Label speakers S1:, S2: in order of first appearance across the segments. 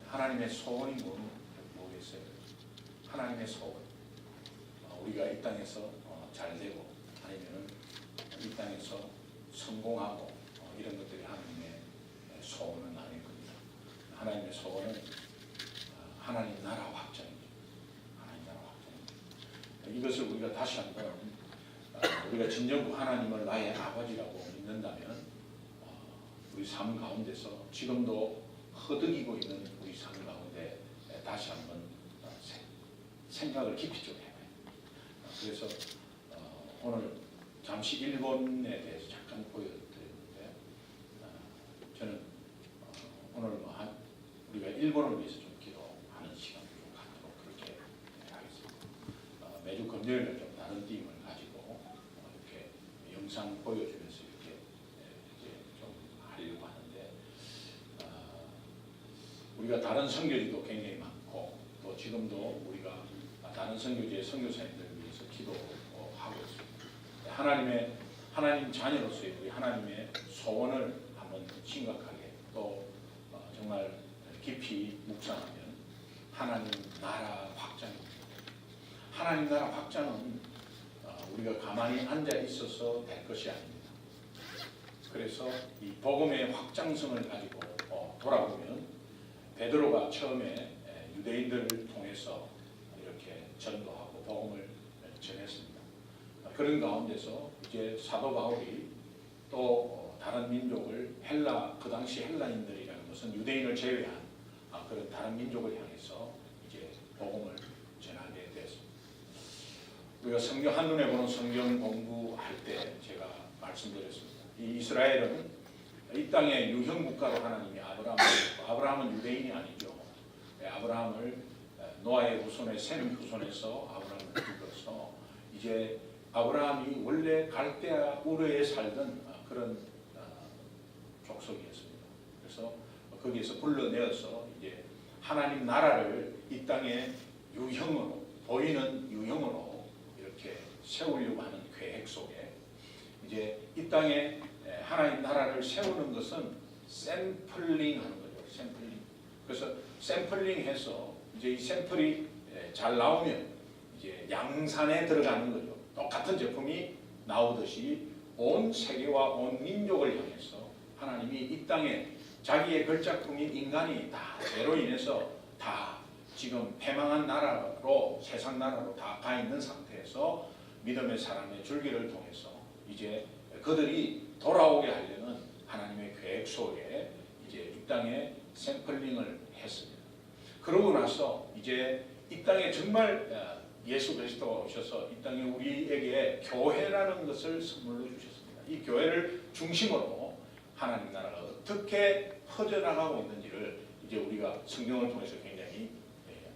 S1: 하나님의 소원이 뭐겠어요? 하나님의 소원. 우리가 이 땅에서 잘되고 아니면 이 땅에서 성공하고 이런 것들이 하나님의 소원은 아닐 겁니다. 하나님의 소원은 하나님 나라 확장입니다. 하나님 나라 확장입니다. 이것을 우리가 다시 한번 우리가 진정으로 하나님을 나의 아버지라고 믿는다면 우리 삶 가운데서 지금도 허덕이고 있는 우리 삶 가운데 다시 한번 생각을 깊이 좀 해봐요. 그래서 오늘 잠시 일본에 대해서 잠깐 보여드렸는데 저는 오늘 우리가 일본을 위해서 좀 기도하는 시간을 좀 갖도록 그렇게 하겠습니다. 매주 금요일에 좀 다른 팀을 가지고 이렇게 영상 보여주면서 이렇게 이제 좀 하려고 하는데 우리가 다른 선교지도 굉장히 많고 또 지금도 우리가 다른 선교지의 선교사님들을 위해서 기도하고 있습니다. 하나님 자녀로서의 우리 하나님의 소원을 한번 심각하게 또 정말 깊이 묵상하면 하나님 나라 확장입니다. 하나님 나라 확장은 우리가 가만히 앉아 있어서 될 것이 아닙니다. 그래서 이 복음의 확장성을 가지고 돌아보면 베드로가 처음에 유대인들을 통해서 이렇게 전도하고 복음을 전했습니다. 그런 가운데서 이제 사도 바울이 또 다른 민족을 그 당시 헬라인들이라는 것은 유대인을 제외한 그런 다른 민족을 향해서 이제 복음을 전하게 되었습니다. 우리가 성경 한눈에 보는 성경 공부할 때 제가 말씀드렸습니다. 이 이스라엘은 이 땅의 유형 국가로 하나님이 아브라함은 유대인이 아니죠. 아브라함을 노아의 후손의 셈 후손에서 아브라함을 불러서 이제 아브라함이 원래 갈대아 우르에 살던 그런 족속이었습니다. 그래서 거기에서 불러내어서 이제 하나님 나라를 이 땅의 유형으로 보이는 유형으로 이렇게 세우려고 하는 계획 속에 이제 이 땅에 하나님 나라를 세우는 것은 샘플링하는 거죠. 샘플링. 그래서 샘플링해서 이제 이 샘플이 잘 나오면 이제 양산에 들어가는 거죠. 똑같은 제품이 나오듯이 온 세계와 온 민족을 향해서 하나님이 이 땅에 자기의 걸작품인 인간이 다 죄로 인해서 다 지금 패망한 나라로 세상 나라로 다 가 있는 상태에서 믿음의 사람의 줄기를 통해서 이제 그들이 돌아오게 하려는 하나님의 계획 속에 이제 이 땅에 샘플링을 했습니다. 그러고 나서 이제 이 땅에 정말 예수 그리스도가 오셔서 이 땅에 우리에게 교회라는 것을 선물로 주셨습니다. 이 교회를 중심으로 하나님 나라가 어떻게 퍼져나가고 있는지를 이제 우리가 성경을 통해서 굉장히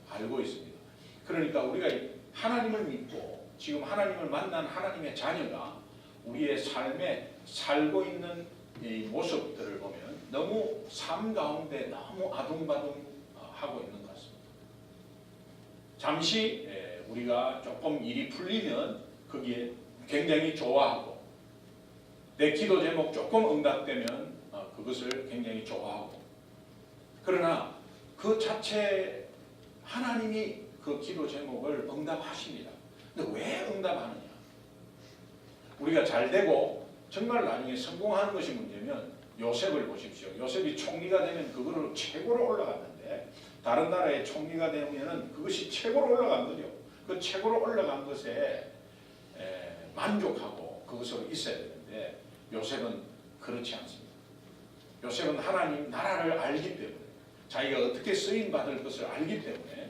S1: 알고 있습니다. 그러니까 우리가 하나님을 믿고 지금 하나님을 만난 하나님의 자녀가 우리의 삶에 살고 있는 이 모습들을 보면 너무 삶 가운데 너무 아둥바둥하고 있는 것 같습니다. 잠시 우리가 조금 일이 풀리면 거기에 굉장히 좋아하고 내 기도 제목 조금 응답되면 그것을 굉장히 좋아하고 그러나 그 자체 하나님이 그 기도 제목을 응답하십니다. 근데 왜 응답하느냐? 우리가 잘되고 정말 나중에 성공하는 것이 문제면 요셉을 보십시오. 요셉이 총리가 되면 그거를 최고로 올라갔는데 다른 나라의 총리가 되면 그것이 최고로 올라간 거죠. 그 최고로 올라간 것에 만족하고 그것으로 있어야 되는데 요셉은 그렇지 않습니다. 요셉은 하나님 나라를 알기 때문에 자기가 어떻게 쓰임받을 것을 알기 때문에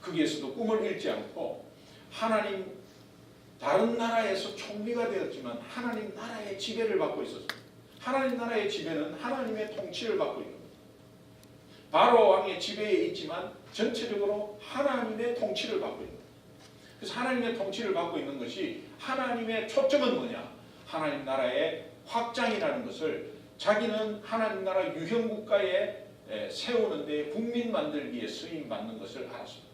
S1: 거기에서도 꿈을 잃지 않고 하나님 다른 나라에서 총리가 되었지만 하나님 나라의 지배를 받고 있었습니다. 하나님 나라의 지배는 하나님의 통치를 받고 있는 겁니다. 바로 왕의 지배에 있지만 전체적으로 하나님의 통치를 받고 있는 겁니다. 그래서 하나님의 통치를 받고 있는 것이 하나님의 초점은 뭐냐? 하나님 나라의 확장이라는 것을 자기는 하나님 나라 유형국가에 세우는 데 국민 만들기에 쓰임받는 것을 알았습니다.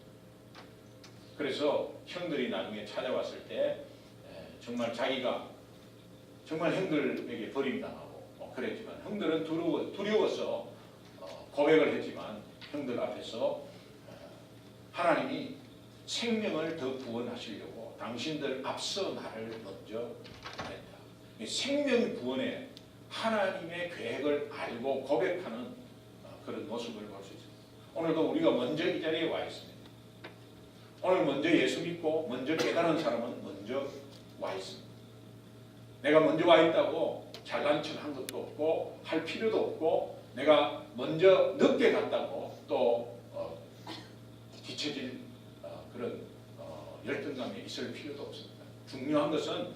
S1: 그래서 형들이 나중에 찾아왔을 때 정말 자기가 정말 형들에게 버림당하고 그랬지만 형들은 두려워서 고백을 했지만 형들 앞에서 하나님이 생명을 더 구원하시려고 당신들 앞서 나를 먼저 보냈다. 생명 구원에 하나님의 계획을 알고 고백하는 그런 모습을 볼 수 있습니다. 오늘도 우리가 먼저 이 자리에 와 있습니다. 오늘 먼저 예수 믿고 먼저 깨달은 사람은 먼저 와 있습니다. 내가 먼저 와 있다고 잘난 척 한 것도 없고 할 필요도 없고 내가 먼저 늦게 갔다고 또 뒤처질 그런 열등감에 있을 필요도 없습니다. 중요한 것은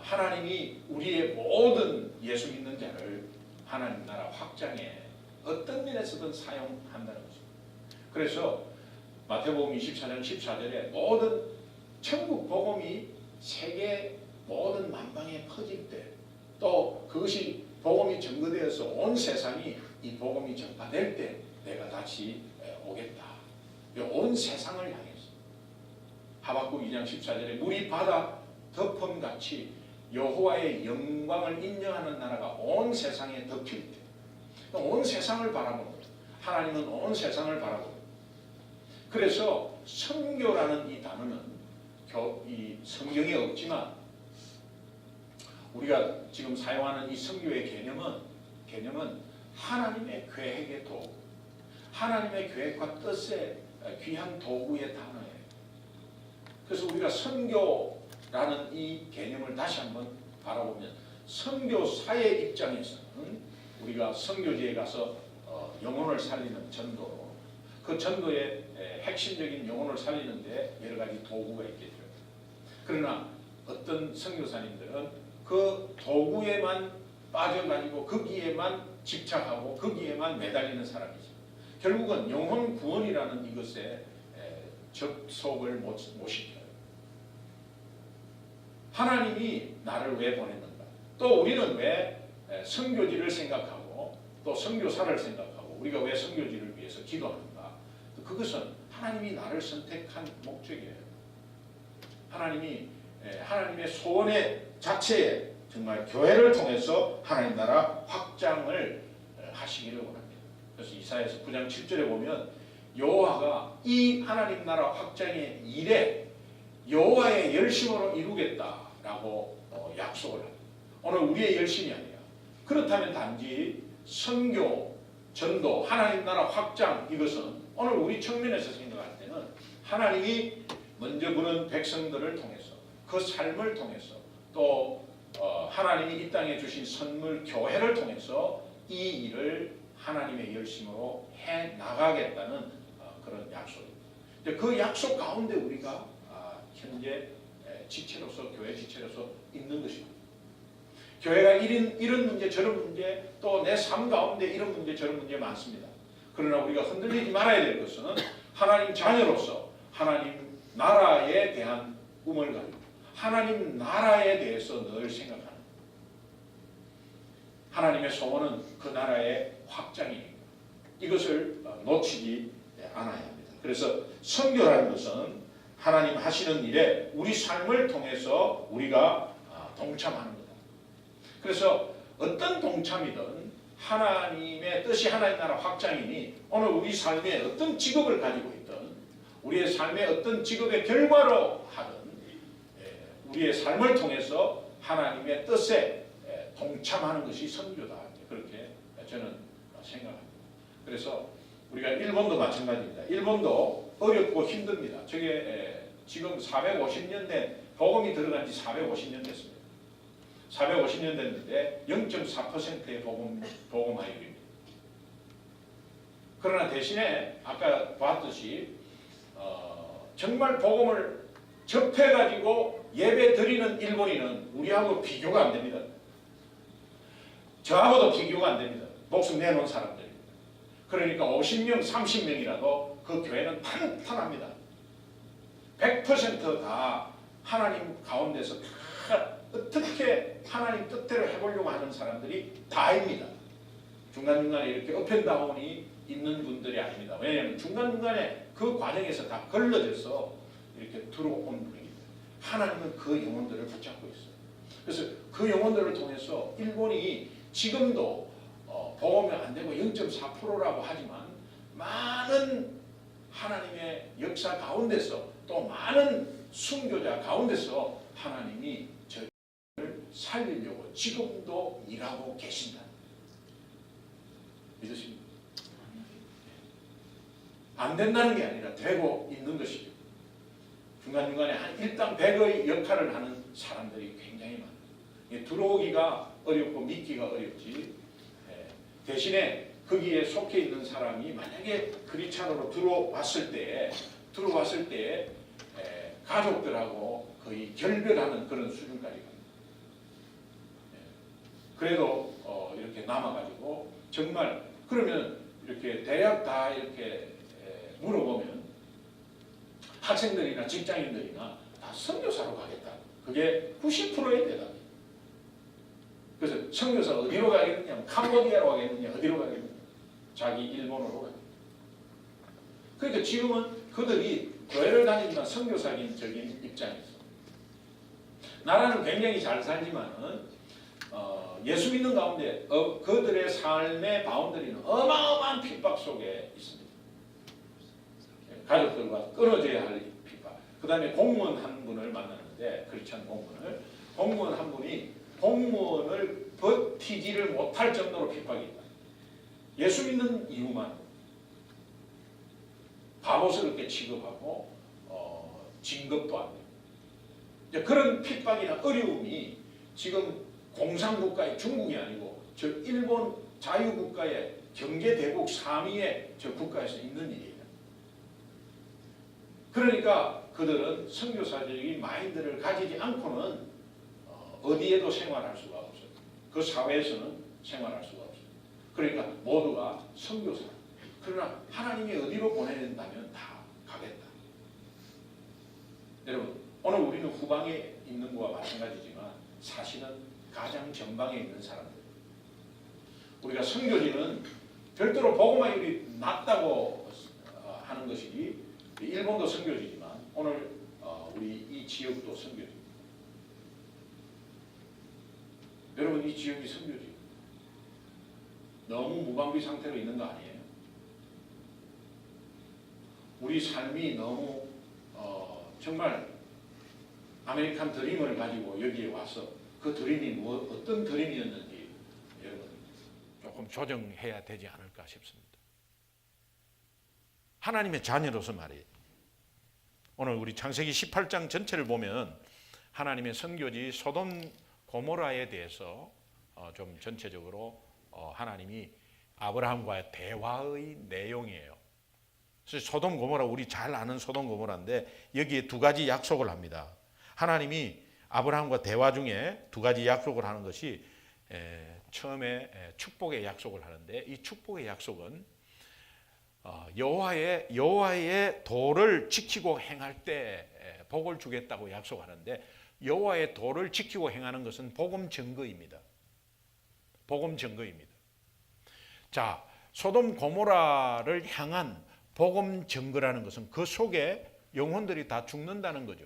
S1: 하나님이 우리의 모든 예수 믿는 자를 하나님 나라 확장에 어떤 면에서든 사용한다는 것입니다. 그래서 마태복음 24장 14절에 모든 천국 복음이 세계 모든 만방에 퍼질 때 또 그것이 복음이 증거되어서 온 세상이 이 복음이 전파될 때 내가 다시 오겠다. 온 세상을 향해서 하박국 2장 14절에 물이 바다 덮음같이 여호와의 영광을 인정하는 나라가 온 세상에 덮일 때 온 세상을 바라봅니다. 하나님은 온 세상을 바라봅니다. 그래서 선교라는 이 단어는 이 성경에 없지만 우리가 지금 사용하는 이 선교의 개념은 하나님의 계획의 도구, 하나님의 계획과 뜻의 귀한 도구의 단어예요. 그래서 우리가 선교라는 이 개념을 다시 한번 바라보면 선교사의 입장에서는 우리가 선교지에 가서 영혼을 살리는 전도로 그 전도의 핵심적인 영혼을 살리는데 여러 가지 도구가 있겠죠. 그러나 어떤 선교사님들은 그 도구에만 빠져가지고 거기에만 집착하고 거기에만 매달리는 사람이죠. 결국은 영혼 구원이라는 이것에 접속을 못 시켜요. 하나님이 나를 왜 보냈는가? 또 우리는 왜 선교지를 생각하고 또 선교사를 생각하고 우리가 왜 선교지를 위해서 기도하는가? 그것은 하나님이 나를 선택한 목적이에요. 하나님의 소원의 자체에 정말 교회를 통해서 하나님 나라 확장을 하시기를 원합니다. 그래서 이사야서 9장 7절에 보면 여호와가 이 하나님 나라 확장의 일에 여호와의 열심으로 이루겠다라고 약속을 합니다. 오늘 우리의 열심이 아니라 그렇다면 단지 선교, 전도, 하나님 나라 확장 이것은 오늘 우리 측면에서 생각할 때는 하나님이 먼저 부른 백성들을 통해서 그 삶을 통해서 또 하나님이 이 땅에 주신 선물 교회를 통해서 이 일을 하나님의 열심으로 해 나가겠다는 그런 약속입니다. 그 약속 가운데 우리가 현재 지체로서 교회 지체로서 있는 것입니다. 교회가 이런 문제 저런 문제 또 내 삶 가운데 이런 문제 저런 문제 많습니다. 그러나 우리가 흔들리지 말아야 될 것은 하나님 자녀로서 하나님 나라에 대한 꿈을 가지고 하나님 나라에 대해서 늘 생각하는 하나님의 소원은 그 나라의 확장입니다. 이것을 놓치지 않아야 합니다. 그래서 선교라는 것은 하나님 하시는 일에 우리 삶을 통해서 우리가 동참하는 거다. 그래서 어떤 동참이든 하나님의 뜻이 하나님 나라 확장이니 오늘 우리 삶에 어떤 직업을 가지고 있든 우리의 삶의 어떤 직업의 결과로 하든 우리의 삶을 통해서 하나님의 뜻에 동참하는 것이 선교다. 그렇게 저는 생각합니다. 그래서 우리가 일본도 마찬가지입니다. 일본도 어렵고 힘듭니다. 저게 지금 450년 복음이 들어간 지 450년 됐습니다. 450년 됐는데 0.4%의 복음화율입니다. 그러나 대신에 아까 봤듯이 정말 복음을 접해가지고 예배 드리는 일본인은 우리하고 비교가 안 됩니다. 저하고도 비교가 안 됩니다. 목숨 내놓은 사람들입니다. 그러니까 50명, 30명이라도 그 교회는 탄탄합니다. 100% 다 하나님 가운데서 다 어떻게 하나님 뜻대로 해보려고 하는 사람들이 다입니다. 중간중간에 이렇게 업앤다운이 있는 분들이 아닙니다. 왜냐하면 중간중간에 그 과정에서 다 걸러져서 이렇게 들어온 분입니다. 하나님은 그 영혼들을 붙잡고 있어요. 그래서 그 영혼들을 통해서 일본이 지금도 복음이 안 되고 0.4%라고 하지만 많은 하나님의 역사 가운데서 또 많은 순교자 가운데서 하나님이 저희를 살리려고 지금도 일하고 계신다. 믿으십니까? 안 된다는 게 아니라 되고 있는 것이죠. 중간중간에 한 일당 100의 역할을 하는 사람들이 굉장히 많아요. 들어오기가 어렵고 믿기가 어렵지. 대신에 거기에 속해 있는 사람이 만약에 크리스찬으로 들어왔을 때 가족들하고 거의 결별하는 그런 수준까지 갑니다. 그래도 이렇게 남아가지고 정말 그러면 이렇게 대략 다 이렇게 물어보면 학생들이나 직장인들이나 다 선교사로 가겠다. 그게 90%의 대답이에요. 그래서 선교사 어디로 가겠느냐, 캄보디아로 가겠느냐, 어디로 가겠느냐, 자기 일본으로 가겠느냐. 그러니까 지금은 그들이 교회를 다니지만 선교사적인 입장에서 나라는 굉장히 잘 살지만은 예수 믿는 가운데 그들의 삶의 바운더리는 어마어마한 핍박 속에 있습니다. 가족들과 끊어져야 할 핍박. 그 다음에 공무원 한 분을 만나는데 크리스찬 공무원 한 분이 공무원을 버티지를 못할 정도로 핍박이 있다. 예수 믿는 이유만 바보스럽게 취급하고 진급도 안 돼요. 그런 핍박이나 어려움이 지금 공산국가의 중국이 아니고 저 일본 자유국가의 경제대국 3위의 저 국가에서 있는 일이에요. 그러니까 그들은 선교사적인 마인드를 가지지 않고는 어디에도 생활할 수가 없어요. 그 사회에서는 생활할 수가 없어요. 그러니까 모두가 선교사. 그러나 하나님이 어디로 보내는다면 다 가겠다. 여러분, 오늘 우리는 후방에 있는 것과 마찬가지지만 사실은 가장 전방에 있는 사람들. 우리가 선교지는 별도로 복음화율이 낮다고 하는 것이 일본도 선교지지만 오늘 우리 이 지역도 선교지입니다. 여러분, 이 지역이 선교지. 너무 무방비 상태로 있는 거 아니에요? 우리 삶이 너무 정말 아메리칸 드림을 가지고 여기에 와서 그 드림이 어떤 드림이었는지 여러분 조금 조정해야 되지 않을까 싶습니다. 하나님의 자녀로서 말이에요. 오늘 우리 창세기 18장 전체를 보면 하나님의 선교지 소돔 고모라에 대해서 좀 전체적으로 하나님이 아브라함과의 대화의 내용이에요. 그래서 소돔 고모라, 우리 잘 아는 소돔 고모라인데 여기에 두 가지 약속을 합니다. 하나님이 아브라함과 대화 중에 두 가지 약속을 하는 것이 처음에 축복의 약속을 하는데 이 축복의 약속은 여호와의 도를 지키고 행할 때 복을 주겠다고 약속하는데 여호와의 도를 지키고 행하는 것은 복음 증거입니다. 복음 증거입니다. 자, 소돔 고모라를 향한 복음 증거라는 것은 그 속에 영혼들이 다 죽는다는 거죠.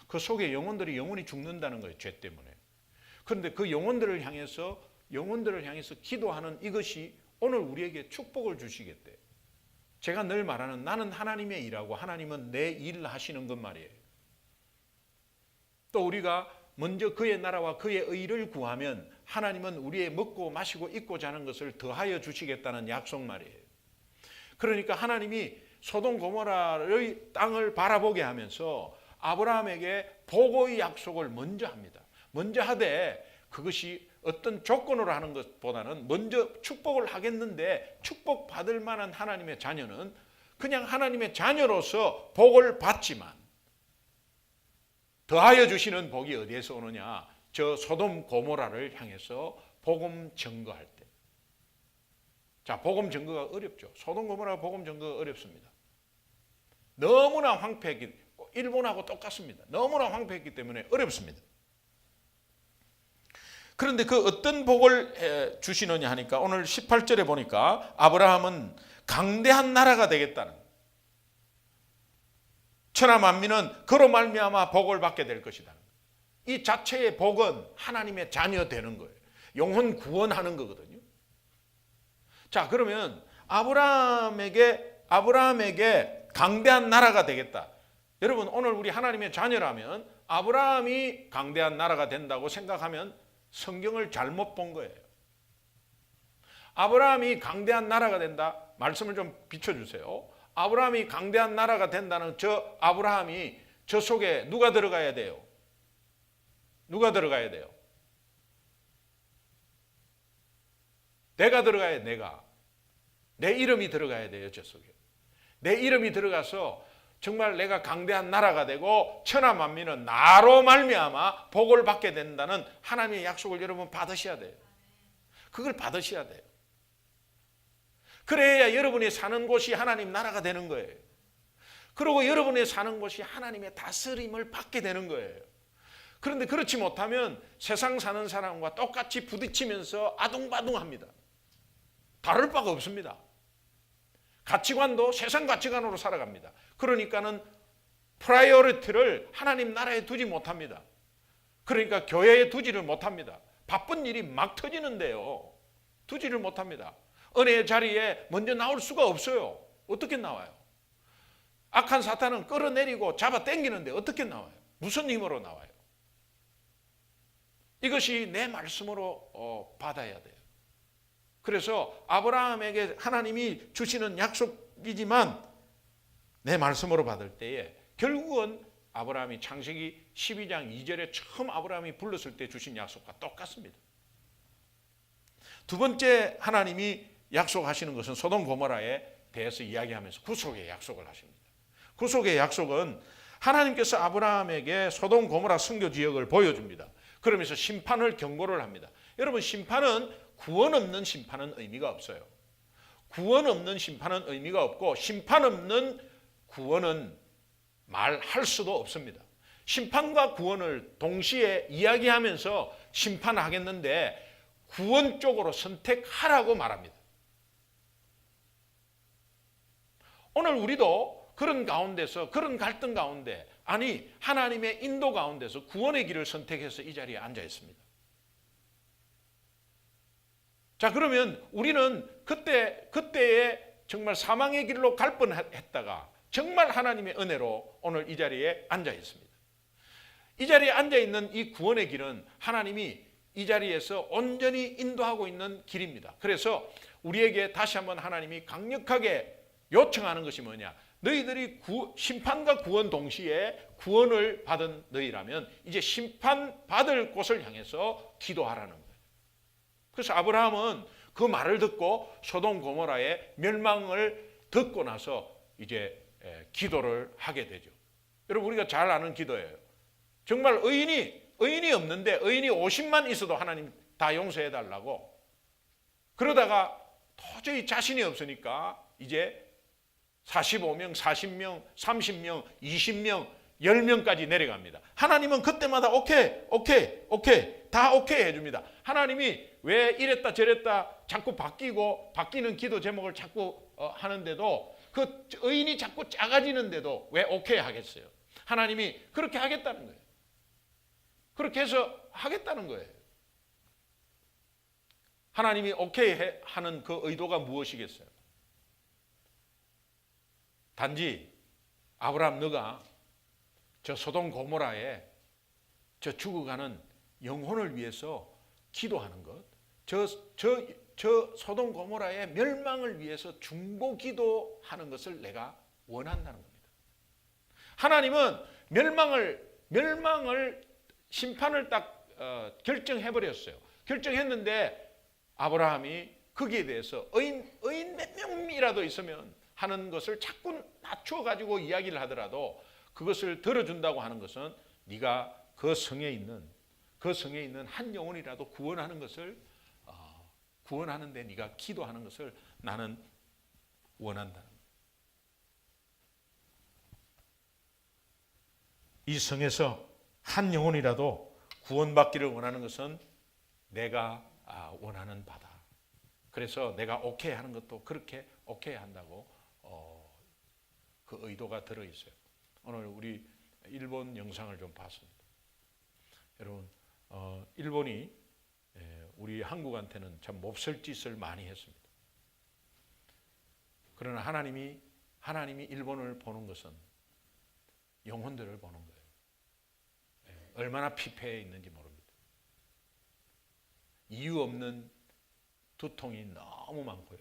S1: 그 속에 영혼들이 영원히 죽는다는 거예요. 죄 때문에. 그런데 그 영혼들을 향해서 기도하는 이것이 오늘 우리에게 축복을 주시겠대. 제가 늘 말하는 나는 하나님의 일하고 하나님은 내 일 하시는 것 말이에요. 또 우리가 먼저 그의 나라와 그의 의를 구하면 하나님은 우리의 먹고 마시고 입고 자는 것을 더하여 주시겠다는 약속 말이에요. 그러니까 하나님이 소돔 고모라의 땅을 바라보게 하면서 아브라함에게 복의 약속을 먼저 합니다. 먼저 하되 그것이 어떤 조건으로 하는 것보다는 먼저 축복을 하겠는데 축복받을 만한 하나님의 자녀는 그냥 하나님의 자녀로서 복을 받지만 더하여 주시는 복이 어디에서 오느냐? 저 소돔 고모라를 향해서 복음 증거할 때. 자, 복음 증거가 어렵죠. 소돔 고모라 복음 증거가 어렵습니다. 너무나 황폐했기, 일본하고 똑같습니다. 너무나 황폐했기 때문에 어렵습니다. 그런데 그 어떤 복을 주시느냐 하니까 오늘 18절에 보니까 아브라함은 강대한 나라가 되겠다는, 천하 만민은 그로 말미암아 복을 받게 될 것이다. 이 자체의 복은 하나님의 자녀 되는 거예요. 영혼 구원하는 거거든요.
S2: 자, 그러면 아브라함에게 강대한 나라가 되겠다. 여러분, 오늘 우리 하나님의 자녀라면 아브라함이 강대한 나라가 된다고 생각하면 성경을 잘못 본 거예요. 아브라함이 강대한 나라가 된다. 말씀을 좀 비춰주세요. 아브라함이 강대한 나라가 된다는 저 아브라함이 저 속에 누가 들어가야 돼요? 누가 들어가야 돼요? 내가 들어가야 돼. 내가. 내 이름이 들어가야 돼요. 저 속에. 내 이름이 들어가서 정말 내가 강대한 나라가 되고 천하 만민은 나로 말미암아 복을 받게 된다는 하나님의 약속을 여러분 받으셔야 돼요. 그걸 받으셔야 돼요. 그래야 여러분이 사는 곳이 하나님 나라가 되는 거예요. 그리고 여러분이 사는 곳이 하나님의 다스림을 받게 되는 거예요. 그런데 그렇지 못하면 세상 사는 사람과 똑같이 부딪히면서 아둥바둥합니다. 다를 바가 없습니다. 가치관도 세상 가치관으로 살아갑니다. 그러니까는 프라이어리티를 하나님 나라에 두지 못합니다. 그러니까 교회에 두지를 못합니다. 바쁜 일이 막 터지는데요. 두지를 못합니다. 은혜의 자리에 먼저 나올 수가 없어요. 어떻게 나와요? 악한 사탄은 끌어내리고 잡아 당기는데 어떻게 나와요? 무슨 힘으로 나와요? 이것이 내 말씀으로 받아야 돼요. 그래서 아브라함에게 하나님이 주시는 약속이지만 내 말씀으로 받을 때에 결국은 아브라함이 창세기 12장 2절에 처음 아브라함이 불렀을 때 주신 약속과 똑같습니다. 두 번째 하나님이 약속하시는 것은 소돔 고모라에 대해서 이야기하면서 구속의 약속을 하십니다. 구속의 약속은 하나님께서 아브라함에게 소돔 고모라 선교 지역을 보여줍니다. 그러면서 심판을 경고를 합니다. 여러분, 심판은 구원 없는 심판은 의미가 없어요. 구원 없는 심판은 의미가 없고 심판 없는 구원은 말할 수도 없습니다. 심판과 구원을 동시에 이야기하면서 심판하겠는데 구원 쪽으로 선택하라고 말합니다. 오늘 우리도 그런 가운데서 그런 갈등 가운데 아니 하나님의 인도 가운데서 구원의 길을 선택해서 이 자리에 앉아 있습니다. 자, 그러면 우리는 그때에 정말 사망의 길로 갈 뻔했다가 정말 하나님의 은혜로 오늘 이 자리에 앉아 있습니다. 이 자리에 앉아 있는 이 구원의 길은 하나님이 이 자리에서 온전히 인도하고 있는 길입니다. 그래서 우리에게 다시 한번 하나님이 강력하게 요청하는 것이 뭐냐? 너희들이 심판과 구원 동시에 구원을 받은 너희라면 이제 심판받을 곳을 향해서 기도하라는 거예요. 그래서 아브라함은 그 말을 듣고 소돔 고모라의 멸망을 듣고 나서 이제 기도를 하게 되죠. 여러분, 우리가 잘 아는 기도예요. 정말 의인이 없는데 의인이 50만 있어도 하나님 다 용서해 달라고. 그러다가 도저히 자신이 없으니까 이제 45명, 40명, 30명, 20명, 10명까지 내려갑니다. 하나님은 그때마다 오케이 다 오케이 해줍니다. 하나님이 왜 이랬다 저랬다 자꾸 바뀌는 기도 제목을 자꾸 하는데도 그 의인이 자꾸 작아지는데도 왜 오케이 하겠어요? 하나님이 그렇게 하겠다는 거예요. 그렇게 해서 하겠다는 거예요. 하나님이 오케이 하는 그 의도가 무엇이겠어요? 단지 아브라함 너가 저 소돔 고모라에 저 죽어가는 영혼을 위해서 기도하는 것, 저 소돔 고모라의 멸망을 위해서 중보 기도하는 것을 내가 원한다는 겁니다. 하나님은 멸망을 심판을 딱 결정해 버렸어요. 결정했는데 아브라함이 거기에 대해서 의인 몇 명이라도 있으면 하는 것을 자꾸 낮추어 가지고 이야기를 하더라도 그것을 들어준다고 하는 것은 네가 그 성에 있는 한 영혼이라도 구원하는 것을 구원하는데 네가 기도하는 것을 나는 원한다. 이 성에서 한 영혼이라도 구원받기를 원하는 것은 내가 원하는 바다. 그래서 내가 오케이 하는 것도 그렇게 오케이 한다고 그 의도가 들어있어요. 오늘 우리 일본 영상을 좀 봤습니다. 여러분, 일본이 우리 한국한테는 참 몹쓸 짓을 많이 했습니다. 그러나 하나님이 일본을 보는 것은 영혼들을 보는 거예요. 얼마나 피폐해 있는지 모릅니다. 이유 없는 두통이 너무 많고요.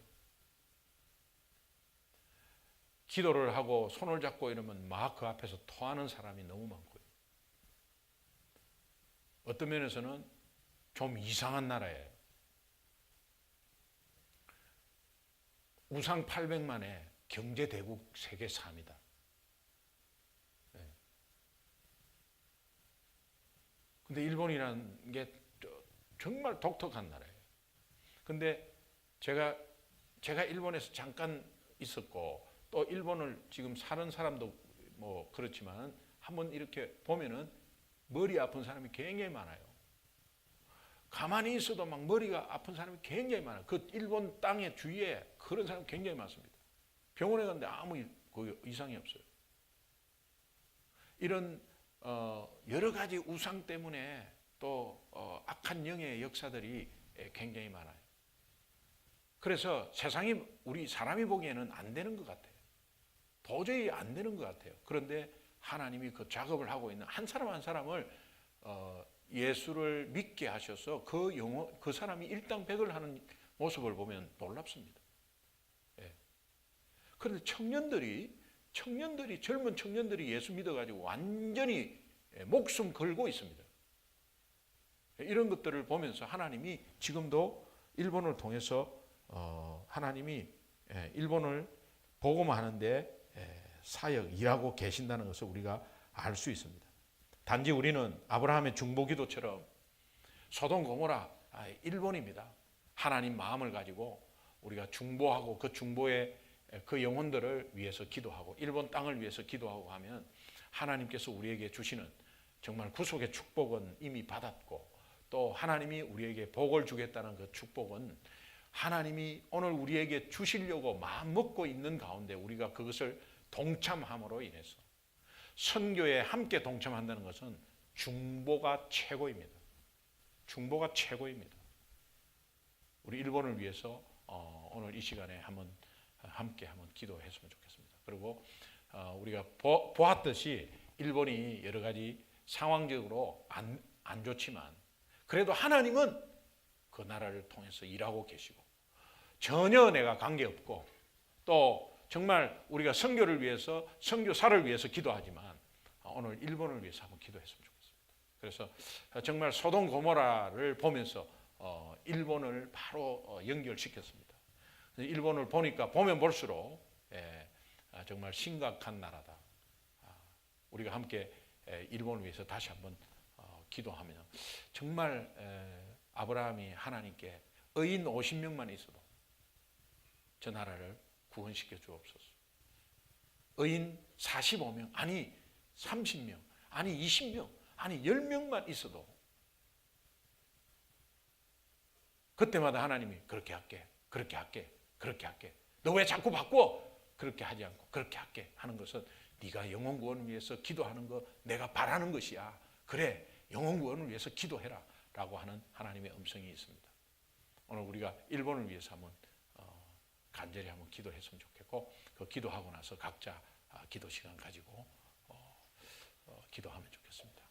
S2: 기도를 하고 손을 잡고 이러면 막 그 앞에서 토하는 사람이 너무 많고요. 어떤 면에서는 좀 이상한 나라예요. 우상 800만의 경제대국 세계 3위다. 근데 일본이라는 게 정말 독특한 나라예요. 근데 제가 일본에서 잠깐 있었고 또 일본을 지금 사는 사람도 뭐 그렇지만 한번 이렇게 보면은 머리 아픈 사람이 굉장히 많아요. 가만히 있어도 막 머리가 아픈 사람이 굉장히 많아요. 그 일본 땅의 주위에 그런 사람이 굉장히 많습니다. 병원에 갔는데 아무 이상이 없어요. 이런 여러 가지 우상 때문에 또 악한 영의 역사들이 굉장히 많아요. 그래서 세상이 우리 사람이 보기에는 안 되는 것 같아요. 도저히 안 되는 것 같아요. 그런데 하나님이 그 작업을 하고 있는 한 사람 한 사람을 예수를 믿게 하셔서 그 사람이 일당백을 하는 모습을 보면 놀랍습니다. 그런데 젊은 청년들이 예수 믿어가지고 완전히 목숨 걸고 있습니다. 이런 것들을 보면서 하나님이 지금도 일본을 통해서 하나님이 일본을 복음하는데 사역 일하고 계신다는 것을 우리가 알 수 있습니다. 단지 우리는 아브라함의 중보기도처럼 소돔 고모라 일본입니다. 하나님 마음을 가지고 우리가 중보하고 그 중보의 그 영혼들을 위해서 기도하고 일본 땅을 위해서 기도하고 하면 하나님께서 우리에게 주시는 정말 구속의 축복은 이미 받았고 또 하나님이 우리에게 복을 주겠다는 그 축복은 하나님이 오늘 우리에게 주시려고 마음 먹고 있는 가운데 우리가 그것을 동참함으로 인해서 선교에 함께 동참한다는 것은 중보가 최고입니다. 중보가 최고입니다. 우리 일본을 위해서 오늘 이 시간에 함께 한번 기도했으면 좋겠습니다. 그리고 우리가 보았듯이 일본이 여러 가지 상황적으로 안 좋지만 그래도 하나님은 그 나라를 통해서 일하고 계시고 전혀 내가 관계없고 또 정말 우리가 선교를 위해서 선교사를 위해서 기도하지만 오늘 일본을 위해서 한번 기도했으면 좋겠습니다. 그래서 정말 소돔 고모라를 보면서 일본을 바로 연결시켰습니다. 일본을 보면 볼수록 정말 심각한 나라다. 우리가 함께 일본을 위해서 다시 한번 기도하면 정말 아브라함이 하나님께 의인 50명만 있어도 저 나라를 구원시켜 주옵소서. 의인 45명, 아니 30명, 아니 20명, 아니 10명만 있어도 그때마다 하나님이 그렇게 할게, 그렇게 할게, 그렇게 할게. 너 왜 자꾸 바꿔? 그렇게 하지 않고 그렇게 할게 하는 것은 네가 영혼 구원을 위해서 기도하는 거 내가 바라는 것이야. 그래, 영혼 구원을 위해서 기도해라 라고 하는 하나님의 음성이 있습니다. 오늘 우리가 일본을 위해서 한번 간절히 한번 기도했으면 좋겠고 그 기도하고 나서 각자 기도 시간 가지고 기도하면 좋겠습니다.